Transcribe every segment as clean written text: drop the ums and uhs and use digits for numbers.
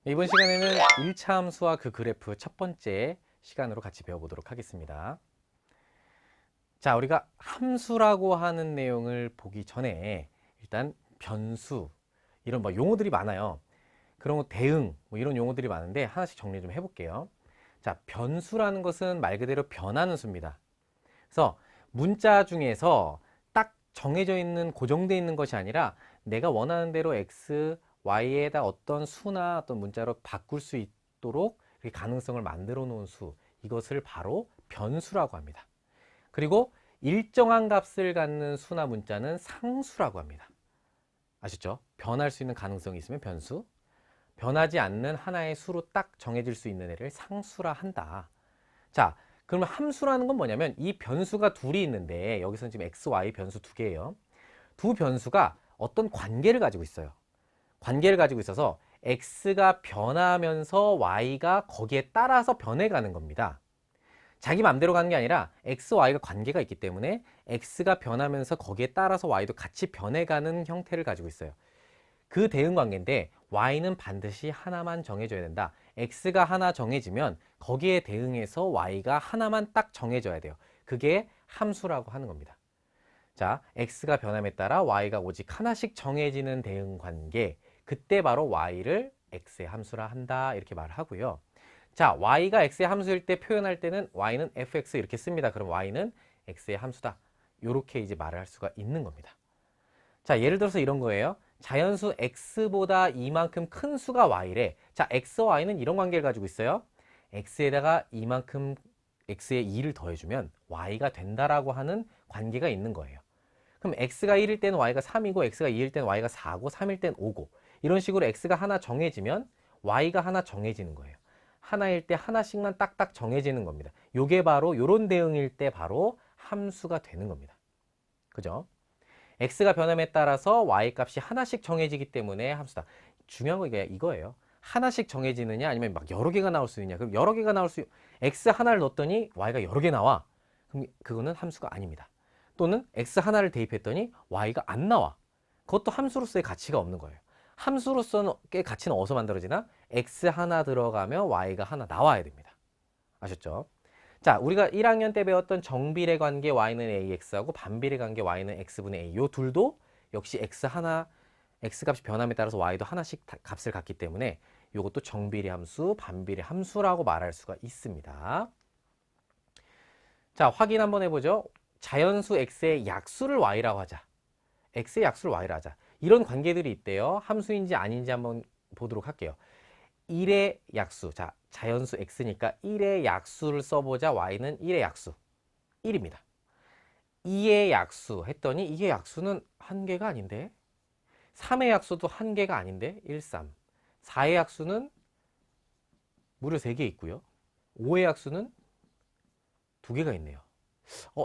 이번 시간에는 1차 함수와 그 그래프 첫 번째 시간으로 같이 배워보도록 하겠습니다. 자, 우리가 함수라고 하는 내용을 보기 전에 일단 변수, 이런 용어들이 많아요. 그런 거 대응, 이런 용어들이 많은데 하나씩 정리 좀 해볼게요. 자, 변수라는 것은 말 그대로 변하는 수입니다. 그래서 문자 중에서 딱 정해져 있는, 고정되어 있는 것이 아니라 내가 원하는 대로 x, y에다 어떤 수나 어떤 문자로 바꿀 수 있도록 이렇게 가능성을 만들어 놓은 수, 이것을 바로 변수라고 합니다. 그리고 일정한 값을 갖는 수나 문자는 상수라고 합니다. 아셨죠? 변할 수 있는 가능성이 있으면 변수, 변하지 않는 하나의 수로 딱 정해질 수 있는 애를 상수라 한다. 자, 그러면 함수라는 건 뭐냐면 이 변수가 둘이 있는데 여기서는 지금 x, y 변수 두 개예요. 두 변수가 어떤 관계를 가지고 있어요. 관계를 가지고 있어서 x가 변하면서 y가 거기에 따라서 변해가는 겁니다. 자기 맘대로 가는 게 아니라 x, y가 관계가 있기 때문에 x가 변하면서 거기에 따라서 y도 같이 변해가는 형태를 가지고 있어요. 그 대응 관계인데 y는 반드시 하나만 정해줘야 된다. x가 하나 정해지면 거기에 대응해서 y가 하나만 딱 정해져야 돼요. 그게 함수라고 하는 겁니다. 자, x가 변함에 따라 y가 오직 하나씩 정해지는 대응 관계, 그때 바로 y를 x의 함수라 한다, 이렇게 말을 하고요. 자, y가 x의 함수일 때 표현할 때는 y는 fx 이렇게 씁니다. 그럼 y는 x의 함수다, 이렇게 이제 말을 할 수가 있는 겁니다. 자, 예를 들어서 이런 거예요. 자연수 x보다 이만큼 큰 수가 y래. 자, x와 y는 이런 관계를 가지고 있어요. x에다가 이만큼 x에 2를 더해주면 y가 된다라고 하는 관계가 있는 거예요. 그럼 x가 1일 때는 y가 3이고 x가 2일 때는 y가 4고 3일 때는 5고, 이런 식으로 x가 하나 정해지면 y가 하나 정해지는 거예요. 하나일 때 하나씩만 딱딱 정해지는 겁니다. 요게 바로 요런 대응일 때 바로 함수가 되는 겁니다. 그죠? x가 변함에 따라서 y 값이 하나씩 정해지기 때문에 함수다. 중요한 건 이거예요. 하나씩 정해지느냐 아니면 막 여러 개가 나올 수 있느냐. 그럼 여러 개가 나올 수, x 하나를 넣었더니 y가 여러 개 나와. 그럼 그거는 함수가 아닙니다. 또는 x 하나를 대입했더니 y가 안 나와. 그것도 함수로서의 가치가 없는 거예요. 함수로서의 가치는 어디서 만들어지나? x 하나 들어가면 y가 하나 나와야 됩니다. 아셨죠? 자, 우리가 1학년 때 배웠던 정비례 관계 y는 ax하고 반비례 관계 y는 x분의 a, 요 둘도 역시 x 하나, x 값이 변함에 따라서 y도 하나씩 값을 갖기 때문에 이것도 정비례 함수, 반비례 함수라고 말할 수가 있습니다. 자, 확인 한번 해보죠. 자연수 x의 약수를 y라고 하자. x의 약수를 y라 하자. 이런 관계들이 있대요. 함수인지 아닌지 한번 보도록 할게요. 1의 약수, 자, 자연수 x니까 1의 약수를 써보자. y는 1의 약수 1입니다. 2의 약수 했더니 이게 약수는 한 개가 아닌데, 3의 약수도 한 개가 아닌데 1, 3. 4의 약수는 무려 3개 있고요. 5의 약수는 2개가 있네요.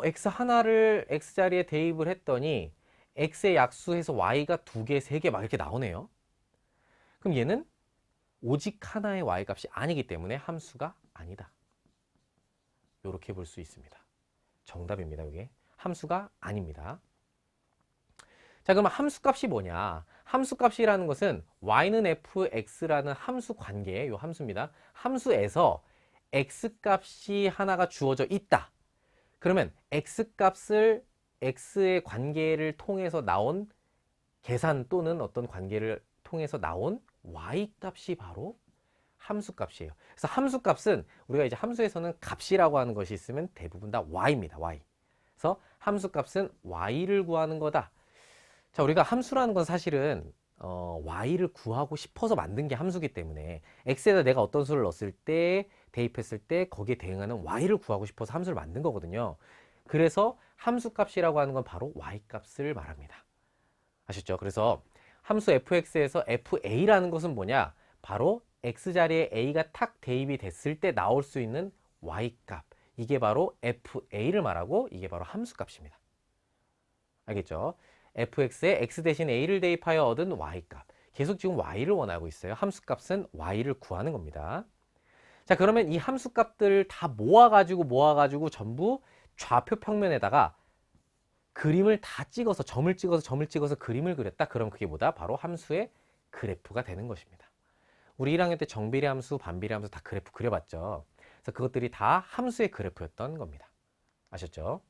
x 하나를 x자리에 대입을 했더니 x의 약수에서 y가 2개, 3개 막 이렇게 나오네요. 그럼 얘는 오직 하나의 y 값이 아니기 때문에 함수가 아니다. 이렇게 볼 수 있습니다. 정답입니다. 이게 함수가 아닙니다. 자, 그러면 함수값이 뭐냐? 함수값이라는 것은 y는 fx라는 함수 관계, 요 함수입니다. 함수에서 x값이 하나가 주어져 있다. 그러면 x값을 x의 관계를 통해서 나온 계산 또는 어떤 관계를 통해서 나온 y값이 바로 함수값이에요. 그래서 함수값은 우리가 이제 함수에서는 값이라고 하는 것이 있으면 대부분 다 y입니다. y. 그래서 함수값은 y를 구하는 거다. 자, 우리가 함수라는 건 사실은 y를 구하고 싶어서 만든 게 함수기 때문에 x에다 내가 어떤 수를 넣었을 때, 대입했을 때 거기에 대응하는 y를 구하고 싶어서 함수를 만든 거거든요. 그래서 함수값이라고 하는 건 바로 y값을 말합니다. 아셨죠? 그래서 함수 fx에서 fa라는 것은 뭐냐? 바로 x자리에 a가 탁 대입이 됐을 때 나올 수 있는 y값. 이게 바로 fa를 말하고 이게 바로 함수값입니다. 알겠죠? fx에 x 대신 a를 대입하여 얻은 y값. 계속 지금 y를 원하고 있어요. 함수값은 y를 구하는 겁니다. 자, 그러면 이 함수값들을 다 모아가지고 전부 좌표 평면에다가 그림을 다 찍어서 점을 찍어서 그림을 그렸다. 그럼 그게 뭐다? 바로 함수의 그래프가 되는 것입니다. 우리 1학년 때 정비례 함수, 반비례 함수 다 그래프 그려봤죠. 그래서 그것들이 다 함수의 그래프였던 겁니다. 아셨죠?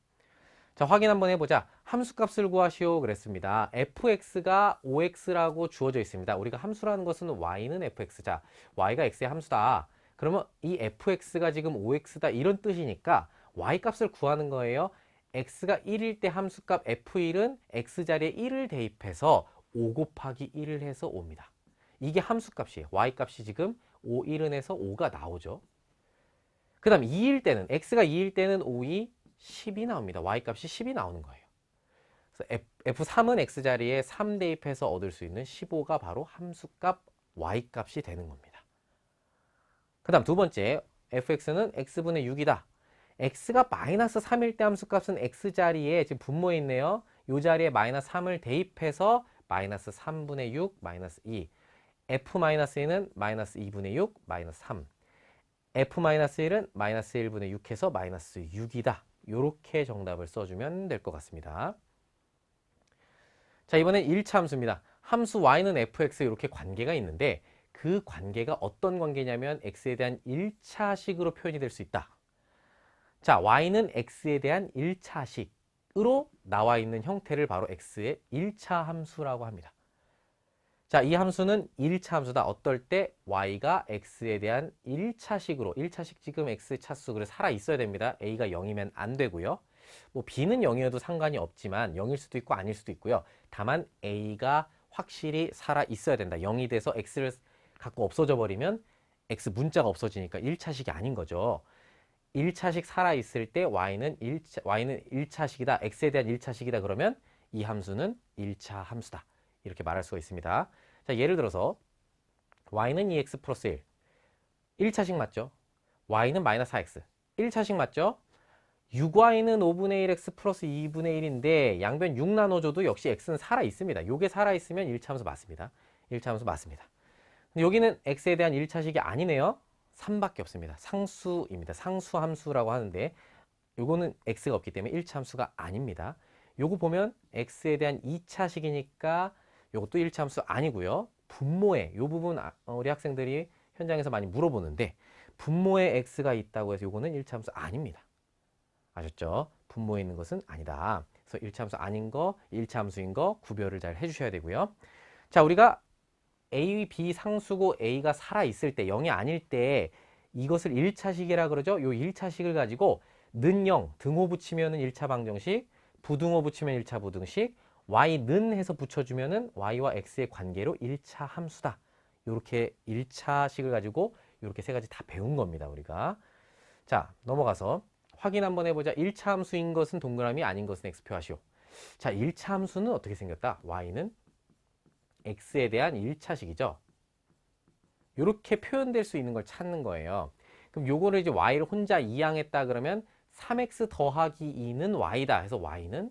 자, 확인 한번 해보자. 함수값을 구하시오 그랬습니다. fx가 5x라고 주어져 있습니다. 우리가 함수라는 것은 y는 fx. 자, y가 x의 함수다. 그러면 이 fx가 지금 5x다 이런 뜻이니까 y값을 구하는 거예요. x가 1일 때 함수값 f1은 x자리에 1을 대입해서 5 곱하기 1을 해서 5입니다. 이게 함수값이에요. y값이 지금 5, 1은 해서 5가 나오죠. 그 다음 2일 때는 x가 2일 때는 5이 10이 나옵니다. y값이 10이 나오는 거예요. 그래서 f3은 x자리에 3 대입해서 얻을 수 있는 15가 바로 함수값 y값이 되는 겁니다. 그 다음 두 번째, fx는 x분의 6이다. x가 마이너스 3일 때 함수값은 x자리에 지금 분모에 있네요. 이 자리에 마이너스 3을 대입해서 마이너스 3분의 6, 마이너스 2. f-1은 마이너스 2분의 6, 마이너스 3. f-1은 마이너스 1분의 6 해서 마이너스 6이다. 이렇게 정답을 써주면 될 것 같습니다. 자, 이번엔 1차 함수입니다. 함수 y는 fx 이렇게 관계가 있는데 그 관계가 어떤 관계냐면 x에 대한 1차식으로 표현이 될 수 있다. 자, y는 x에 대한 1차식으로 나와 있는 형태를 바로 x의 1차 함수라고 합니다. 자, 이 함수는 1차 함수다. 어떨 때 y가 x에 대한 1차식으로 1차식 지금 x 차수 그래서 살아 있어야 됩니다. a가 0이면 안 되고요. 뭐 b는 0이어도 상관이 없지만 0일 수도 있고 아닐 수도 있고요. 다만 a가 확실히 살아 있어야 된다. 0이 돼서 x를 갖고 없어져 버리면 x 문자가 없어지니까 1차식이 아닌 거죠. 1차식 살아 있을 때 y는 1차식이다. x에 대한 1차식이다. 그러면 이 함수는 1차 함수다. 이렇게 말할 수가 있습니다. 자, 예를 들어서 y는 2x 플러스 1. 1차식 맞죠? y는 마이너스 4x. 1차식 맞죠? 6y는 5분의 1x 플러스 2분의 1인데 양변 6 나눠줘도 역시 x는 살아있습니다. 요게 살아있으면 1차 함수 맞습니다. 1차 함수 맞습니다. 근데 여기는 x에 대한 1차식이 아니네요. 3밖에 없습니다. 상수입니다. 상수함수라고 하는데 요거는 x가 없기 때문에 1차 함수가 아닙니다. 요거 보면 x에 대한 2차식이니까 요것도 1차 함수 아니고요. 분모에 요 부분 우리 학생들이 현장에서 많이 물어보는데 분모에 x가 있다고 해서 요거는 1차 함수 아닙니다. 아셨죠? 분모에 있는 것은 아니다. 그래서 1차 함수 아닌 거, 1차 함수인 거 구별을 잘 해주셔야 되고요. 자, 우리가 A, B 상수고 A가 살아있을 때, 0이 아닐 때 이것을 1차식이라 그러죠. 요 1차식을 가지고 는 0, 등호 붙이면은 1차 방정식, 부등호 붙이면 1차 부등식, y는 해서 붙여주면은 y와 x의 관계로 1차 함수다. 요렇게 1차식을 가지고 요렇게 세 가지 다 배운 겁니다, 우리가. 자, 넘어가서 확인 한번 해보자. 1차 함수인 것은 동그라미, 아닌 것은 x표 하시오. 자, 1차 함수는 어떻게 생겼다? y는 x에 대한 1차식이죠. 이렇게 표현될 수 있는 걸 찾는 거예요. 그럼 요거를 이제 y를 혼자 이항했다 그러면 3x 더하기 2는 y다 해서 y는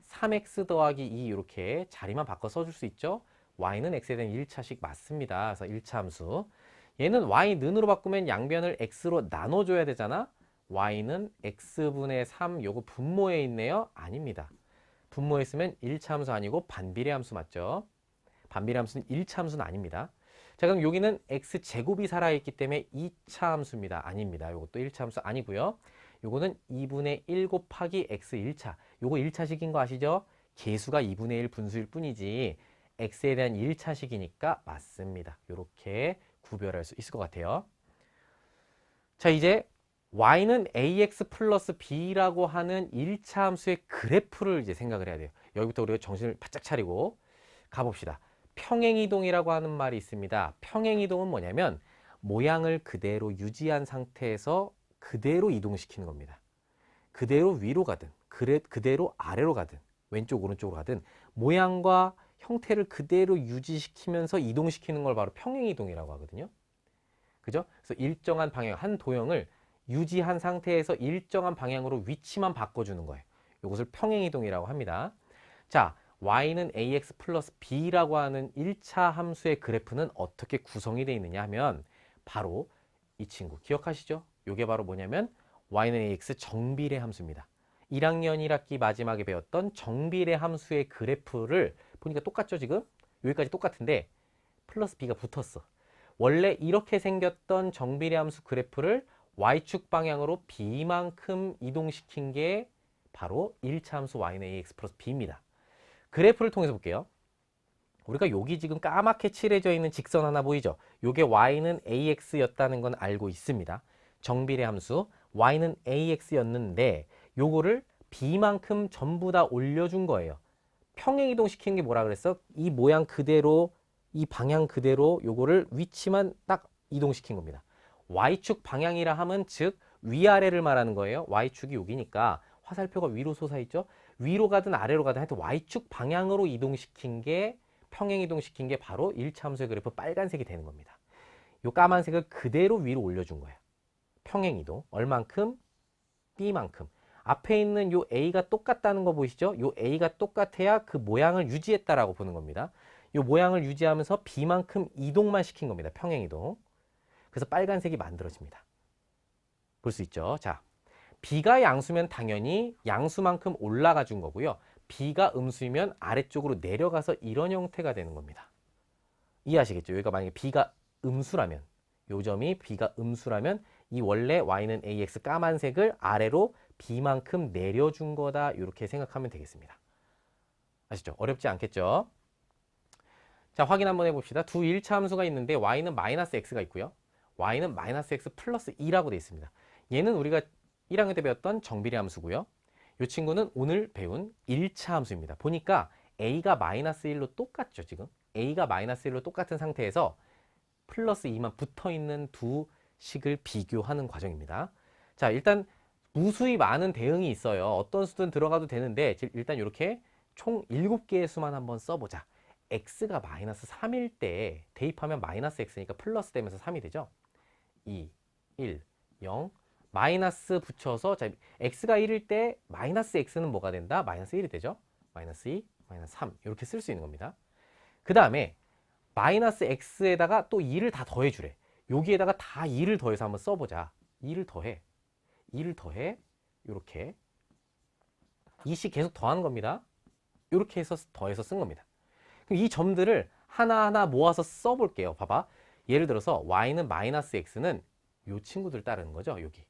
3x 더하기 2 이렇게 자리만 바꿔 써줄 수 있죠. y는 x에 대한 1차식 맞습니다. 그래서 1차 함수. 얘는 y는으로 바꾸면 양변을 x로 나눠줘야 되잖아. y는 x분의 3 요거 분모에 있네요. 아닙니다. 분모에 있으면 1차 함수 아니고 반비례 함수 맞죠. 반비례 함수는 1차 함수는 아닙니다. 자, 그럼 여기는 x제곱이 살아있기 때문에 2차 함수입니다. 아닙니다. 요것도 1차 함수 아니고요. 요거는 2분의 1 곱하기 x 1차. 요거 1차식인 거 아시죠? 개수가 2분의 1 분수일 뿐이지 x에 대한 1차식이니까 맞습니다. 요렇게 구별할 수 있을 것 같아요. 자, 이제 y는 ax 플러스 b라고 하는 1차 함수의 그래프를 이제 생각을 해야 돼요. 여기부터 우리가 정신을 바짝 차리고 가봅시다. 평행이동이라고 하는 말이 있습니다. 평행이동은 뭐냐면 모양을 그대로 유지한 상태에서 그대로 이동시키는 겁니다. 그대로 위로 가든 그대로 아래로 가든 왼쪽 오른쪽으로 가든 모양과 형태를 그대로 유지시키면서 이동시키는 걸 바로 평행이동이라고 하거든요. 그죠? 그래서 일정한 방향, 한 도형을 유지한 상태에서 일정한 방향으로 위치만 바꿔주는 거예요. 이것을 평행이동이라고 합니다. 자, y는 ax 플러스 b라고 하는 1차 함수의 그래프는 어떻게 구성이 되어 있느냐 하면 바로 이 친구 기억하시죠? 이게 바로 뭐냐면 y는 ax 정비례 함수입니다. 1학년 1학기 마지막에 배웠던 정비례 함수의 그래프를 보니까 똑같죠 지금? 여기까지 똑같은데 플러스 b가 붙었어. 원래 이렇게 생겼던 정비례함수 그래프를 y축 방향으로 b만큼 이동시킨 게 바로 1차 함수 y는 ax 플러스 b입니다. 그래프를 통해서 볼게요. 우리가 여기 지금 까맣게 칠해져 있는 직선 하나 보이죠? 요게 y는 ax였다는 건 알고 있습니다. 정비례 함수 y는 ax였는데 요거를 b만큼 전부 다 올려준 거예요. 평행 이동시키는 게 뭐라 그랬어? 이 모양 그대로, 이 방향 그대로 요거를 위치만 딱 이동시킨 겁니다. y축 방향이라 함은 즉 위아래를 말하는 거예요. y축이 여기니까 화살표가 위로 솟아있죠? 위로 가든 아래로 가든 하여튼 y축 방향으로 이동시킨 게 평행 이동시킨 게 바로 1차 함수의 그래프 빨간색이 되는 겁니다. 요 까만색을 그대로 위로 올려준 거예요. 평행 이동. 얼만큼? b만큼. 앞에 있는 요 a가 똑같다는 거 보이시죠? 요 a가 똑같아야 그 모양을 유지했다라고 보는 겁니다. 요 모양을 유지하면서 b만큼 이동만 시킨 겁니다. 평행 이동. 그래서 빨간색이 만들어집니다. 볼 수 있죠? 자, b가 양수면 당연히 양수만큼 올라가 준 거고요. b가 음수이면 아래쪽으로 내려가서 이런 형태가 되는 겁니다. 이해하시겠죠? 여기가 만약에 b가 음수라면, 요 점이 b가 음수라면 이 원래 y는 ax 까만색을 아래로 b만큼 내려준 거다. 이렇게 생각하면 되겠습니다. 아시죠? 어렵지 않겠죠? 자, 확인 한번 해봅시다. 두 1차 함수가 있는데 y는 마이너스 x가 있고요. y는 마이너스 x 플러스 2라고 되어 있습니다. 얘는 우리가 1학년 때 배웠던 정비례 함수고요. 이 친구는 오늘 배운 1차 함수입니다. 보니까 a가 마이너스 1로 똑같죠, 지금. a가 마이너스 1로 똑같은 상태에서 플러스 2만 붙어있는 두 식을 비교하는 과정입니다. 자, 일단 무수히 많은 대응이 있어요. 어떤 수든 들어가도 되는데 일단 이렇게 총 7개의 수만 한번 써보자. x가 마이너스 3일 때 대입하면 마이너스 x니까 플러스 되면서 3이 되죠. 2, 1, 0 마이너스 붙여서 자, x가 1일 때 마이너스 x는 뭐가 된다? 마이너스 1이 되죠. 마이너스 2, 마이너스 3 이렇게 쓸 수 있는 겁니다. 그 다음에 마이너스 x에다가 또 2를 다 더해주래. 여기에다가 다 2를 더해서 한번 써보자. 2를 더해. 2를 더해. 이렇게 2씩 계속 더하는 겁니다. 이렇게 해서 더해서 쓴 겁니다. 그럼 이 점들을 하나하나 모아서 써볼게요. 봐봐. 예를 들어서 y는 마이너스 x는 이 친구들 따르는 거죠. 여기.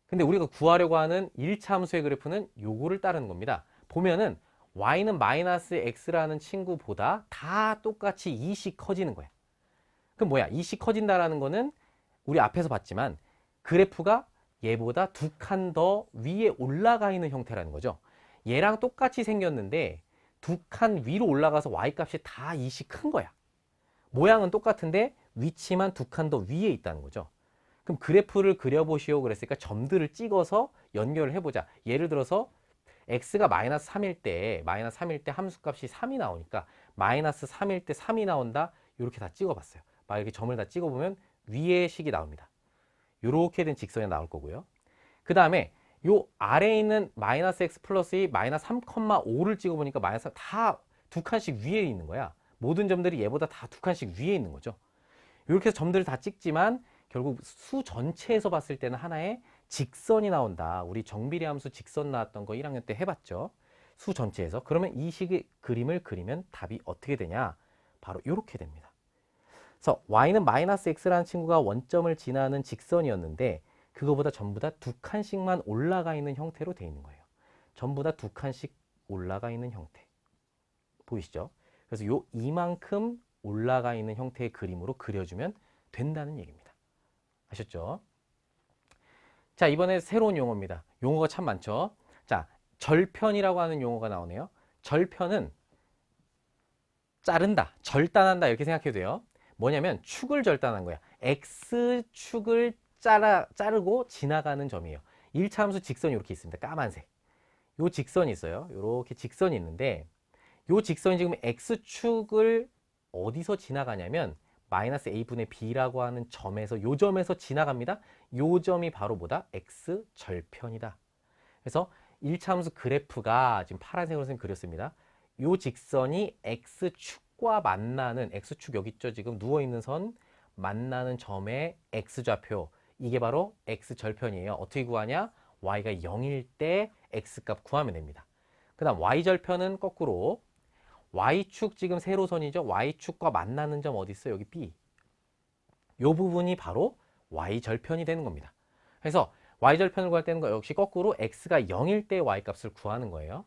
근데 우리가 구하려고 하는 1차 함수의 그래프는 요거를 따르는 겁니다. 보면은 y는 마이너스 x라는 친구보다 다 똑같이 2씩 커지는 거야. 그럼 뭐야? 2씩 커진다라는 거는 우리 앞에서 봤지만 그래프가 얘보다 두 칸 더 위에 올라가 있는 형태라는 거죠. 얘랑 똑같이 생겼는데 두 칸 위로 올라가서 y값이 다 2씩 큰 거야. 모양은 똑같은데 위치만 두 칸 더 위에 있다는 거죠. 그럼 그래프를 그려보시오 그랬으니까 점들을 찍어서 연결을 해보자. 예를 들어서 x가 마이너스 3일 때 함수값이 3이 나오니까 마이너스 3일 때 3이 나온다. 이렇게 다 찍어봤어요. 막 이렇게 점을 다 찍어보면 위에 식이 나옵니다. 이렇게 된 직선이 나올 거고요. 그 다음에 요 아래에 있는 마이너스 x 플러스 2 마이너스 3,5를 찍어보니까 마이너스 다 두 칸씩 위에 있는 거야. 모든 점들이 얘보다 다 두 칸씩 위에 있는 거죠. 이렇게 해서 점들을 다 찍지만 결국 수 전체에서 봤을 때는 하나의 직선이 나온다. 우리 정비례 함수 직선 나왔던 거 1학년 때 해봤죠. 수 전체에서. 그러면 이 식의 그림을 그리면 답이 어떻게 되냐? 바로 이렇게 됩니다. 그래서 y는 마이너스 x라는 친구가 원점을 지나는 직선이었는데 그거보다 전부 다 두 칸씩만 올라가 있는 형태로 되어 있는 거예요. 전부 다 두 칸씩 올라가 있는 형태. 보이시죠? 그래서 요 이만큼 올라가 있는 형태의 그림으로 그려주면 된다는 얘기입니다. 아셨죠? 자, 이번에 새로운 용어입니다. 용어가 참 많죠? 자, 절편이라고 하는 용어가 나오네요. 절편은 자른다, 절단한다 이렇게 생각해도 돼요. 뭐냐면 축을 절단한 거야. X축을 자르고 지나가는 점이에요. 1차 함수 직선이 이렇게 있습니다. 까만색. 요 직선이 있어요. 이렇게 직선이 있는데 요 직선이 지금 X축을 어디서 지나가냐면 마이너스 A분의 B라고 하는 점에서 요 점에서 지나갑니다. 요 점이 바로 뭐다? X절편이다. 그래서 1차 함수 그래프가 지금 파란색으로 선생님 그렸습니다. 요 직선이 X축과 만나는 X축 여기 있죠. 지금 누워있는 선 만나는 점의 X좌표 이게 바로 X절편이에요. 어떻게 구하냐? Y가 0일 때 X값 구하면 됩니다. 그 다음 Y절편은 거꾸로 y축 지금 세로선이죠. y축과 만나는 점 어디 있어요? 여기 B. 요 부분이 바로 y절편이 되는 겁니다. 그래서 y절편을 구할 때는 역시 거꾸로 x가 0일 때 y값을 구하는 거예요.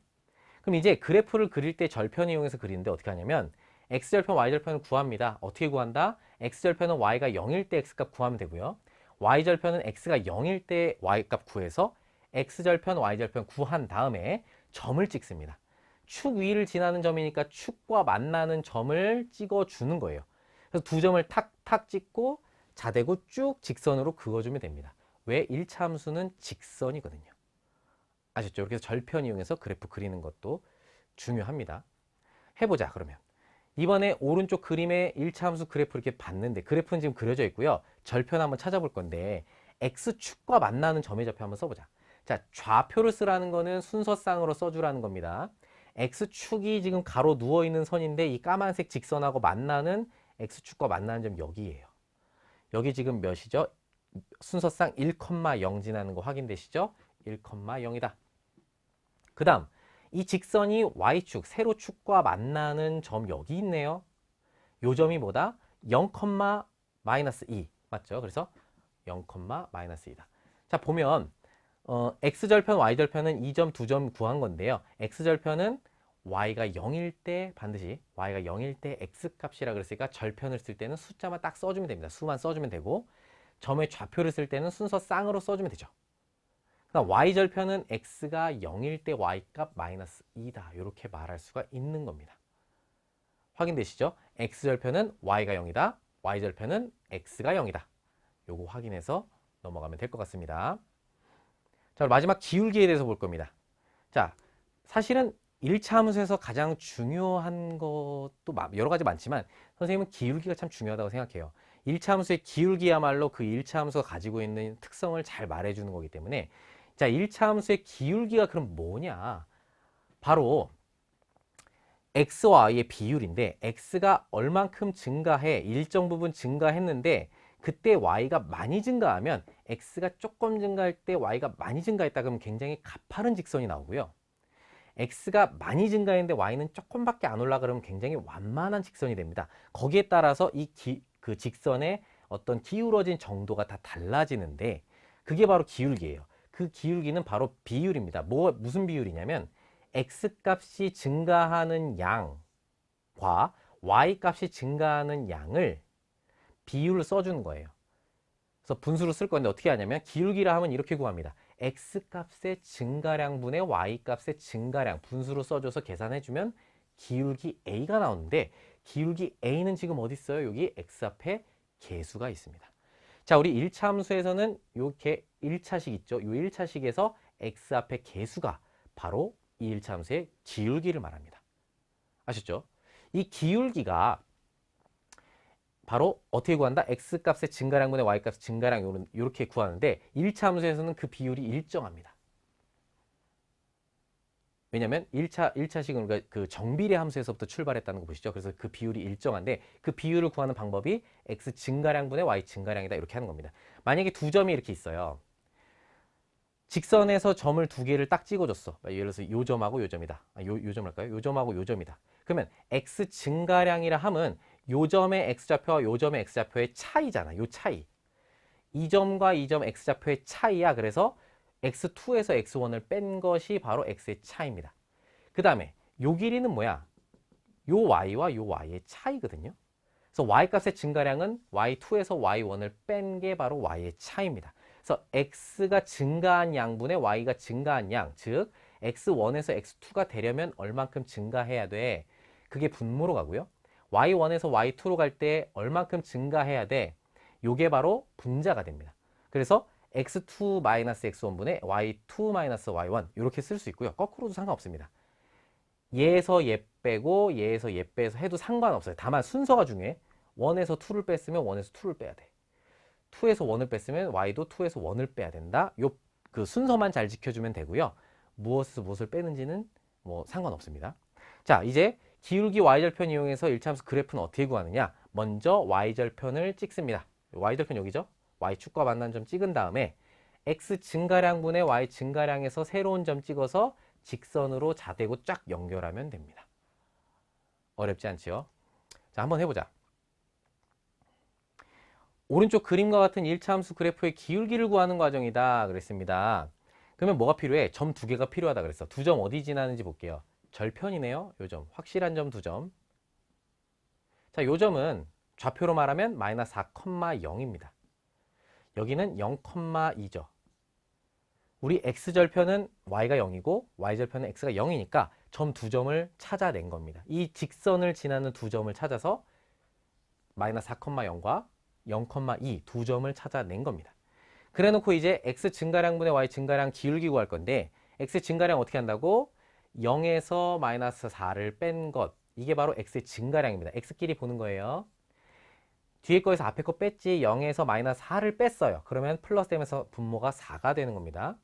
그럼 이제 그래프를 그릴 때 절편 이용해서 그리는데 어떻게 하냐면 x절편, y절편을 구합니다. 어떻게 구한다? x절편은 y가 0일 때 x값 구하면 되고요. y절편은 x가 0일 때 y값 구해서 x절편, y절편 구한 다음에 점을 찍습니다. 축 위를 지나는 점이니까 축과 만나는 점을 찍어주는 거예요. 그래서 두 점을 탁탁 찍고 자대고 쭉 직선으로 그어주면 됩니다. 왜? 1차 함수는 직선이거든요. 아셨죠? 이렇게 해서 절편 이용해서 그래프 그리는 것도 중요합니다. 해보자 그러면. 이번에 오른쪽 그림에 1차 함수 그래프 이렇게 봤는데 그래프는 지금 그려져 있고요. 절편 한번 찾아볼 건데 x축과 만나는 점의 좌표 한번 써보자. 자, 좌표를 쓰라는 거는 순서쌍으로 써주라는 겁니다. x축이 지금 가로 누워있는 선인데 이 까만색 직선하고 만나는 x축과 만나는 점 여기예요. 여기 지금 몇이죠? 순서쌍 1,0 지나는 거 확인되시죠? 1,0이다. 그 다음 이 직선이 y축, 세로축과 만나는 점 여기 있네요. 요 점이 뭐다? 0,-2 맞죠? 그래서 0,-2다. 자 보면 x절편, y절편은 이 점, 두 점 구한 건데요. x절편은 y가 0일 때 반드시 y가 0일 때 x값이라 그랬으니까 절편을 쓸 때는 숫자만 딱 써주면 됩니다. 수만 써주면 되고 점의 좌표를 쓸 때는 순서 쌍으로 써주면 되죠. 그다음 y절편은 x가 0일 때 y값 마이너스 2다. 이렇게 말할 수가 있는 겁니다. 확인되시죠? x절편은 y가 0이다. y절편은 x가 0이다. 요거 확인해서 넘어가면 될 것 같습니다. 자, 마지막 기울기에 대해서 볼 겁니다. 자, 사실은 1차 함수에서 가장 중요한 것도 여러 가지 많지만 선생님은 기울기가 참 중요하다고 생각해요. 1차 함수의 기울기야말로 그 1차 함수가 가지고 있는 특성을 잘 말해주는 거기 때문에 자, 1차 함수의 기울기가 그럼 뭐냐? 바로 x와 y의 비율인데 x가 얼만큼 증가해 일정 부분 증가했는데 그때 y가 많이 증가하면 x가 조금 증가할 때 y가 많이 증가했다 그러면 굉장히 가파른 직선이 나오고요. x가 많이 증가했는데 y는 조금밖에 안 올라 그러면 굉장히 완만한 직선이 됩니다. 거기에 따라서 그 직선의 어떤 기울어진 정도가 다 달라지는데 그게 바로 기울기예요. 그 기울기는 바로 비율입니다. 무슨 비율이냐면 x값이 증가하는 양과 y값이 증가하는 양을 비율을 써주는 거예요. 그래서 분수를 쓸 건데 어떻게 하냐면 기울기라 하면 이렇게 구합니다. x값의 증가량분의 y값의 증가량 분수로 써줘서 계산해주면 기울기 a가 나오는데 기울기 a는 지금 어디 있어요? 여기 x 앞에 계수가 있습니다. 자, 우리 1차 함수에서는 이렇게 1차식 있죠? 이 1차식에서 x 앞에 계수가 바로 이 1차 함수의 기울기를 말합니다. 아셨죠? 이 기울기가 바로 어떻게 구한다? x값의 증가량분의 y값의 증가량 이렇게 구하는데 1차 함수에서는 그 비율이 일정합니다. 왜냐면 1차식은 그 정비례 함수에서부터 출발했다는 거 보시죠. 그래서 그 비율이 일정한데 그 비율을 구하는 방법이 x 증가량분의 y 증가량이다 이렇게 하는 겁니다. 만약에 두 점이 이렇게 있어요. 직선에서 점을 두 개를 딱 찍어줬어. 예를 들어서 요 점하고 요 점이다. 요 점 할까요? 요 점하고 요 점이다. 그러면 x 증가량이라 함은 요 점의 x좌표와 요 점의 x좌표의 차이잖아. 요 차이. 이 점과 이 점 x좌표의 차이야. 그래서 x2에서 x1을 뺀 것이 바로 x의 차이입니다. 그 다음에 요 길이는 뭐야? 요 y와 요 y의 차이거든요. 그래서 y값의 증가량은 y2에서 y1을 뺀 게 바로 y의 차이입니다. 그래서 x가 증가한 양분의 y가 증가한 양, 즉 x1에서 x2가 되려면 얼만큼 증가해야 돼? 그게 분모로 가고요. y1에서 y2로 갈 때 얼만큼 증가해야 돼? 요게 바로 분자가 됩니다. 그래서 x2-x1분의 y2-y1 이렇게 쓸 수 있고요. 거꾸로도 상관없습니다. 얘에서 얘 빼고 얘에서 얘 빼서 해도 상관없어요. 다만 순서가 중요해. 1에서 2를 뺐으면 1에서 2를 빼야 돼. 2에서 1을 뺐으면 y도 2에서 1을 빼야 된다. 그 순서만 잘 지켜주면 되고요. 무엇을 빼는지는 뭐 상관없습니다. 자, 이제 기울기 y절편 이용해서 1차 함수 그래프는 어떻게 구하느냐? 먼저 y절편을 찍습니다. y절편 여기죠? y축과 만난 점 찍은 다음에 x 증가량분의 y 증가량에서 새로운 점 찍어서 직선으로 자대고 쫙 연결하면 됩니다. 어렵지 않지요? 자, 한번 해보자. 오른쪽 그림과 같은 1차 함수 그래프의 기울기를 구하는 과정이다 그랬습니다. 그러면 뭐가 필요해? 점 두 개가 필요하다 그랬어. 두 점 어디 지나는지 볼게요. 절편이네요. 요 점. 확실한 점 두 점. 자, 요 점은 좌표로 말하면 마이너스 4,0입니다. 여기는 0,2죠. 우리 x절편은 y가 0이고 y절편은 x가 0이니까 점 두 점을 찾아낸 겁니다. 이 직선을 지나는 두 점을 찾아서 마이너스 4,0과 0,2 두 점을 찾아낸 겁니다. 그래 놓고 이제 x 증가량분의 y 증가량 기울기 구할 건데 x 증가량 어떻게 한다고? 0에서 마이너스 4를 뺀 것. 이게 바로 x의 증가량입니다. x끼리 보는 거예요. 뒤에 거에서 앞에 거 뺐지 0에서 마이너스 4를 뺐어요. 그러면 플러스 되면서 분모가 4가 되는 겁니다.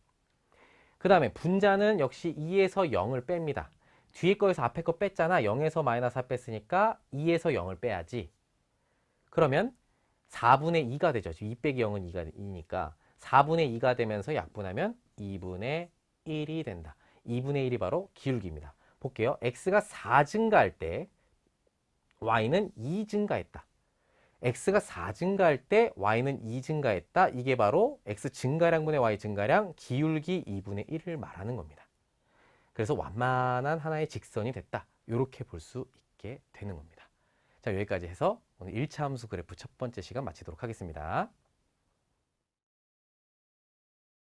그 다음에 분자는 역시 2에서 0을 뺍니다. 뒤에 거에서 앞에 거 뺐잖아. 0에서 마이너스 4 뺐으니까 2에서 0을 빼야지. 그러면 4분의 2가 되죠. 2 빼기 0은 2니까 4분의 2가 되면서 약분하면 2분의 1이 된다. 2분의 1이 바로 기울기입니다. 볼게요. x가 4 증가할 때 y는 2 증가했다. x가 4 증가할 때 y는 2 증가했다. 이게 바로 x 증가량분의 y 증가량 기울기 2분의 1을 말하는 겁니다. 그래서 완만한 하나의 직선이 됐다. 이렇게 볼 수 있게 되는 겁니다. 자, 여기까지 해서 오늘 1차 함수 그래프 첫 번째 시간 마치도록 하겠습니다.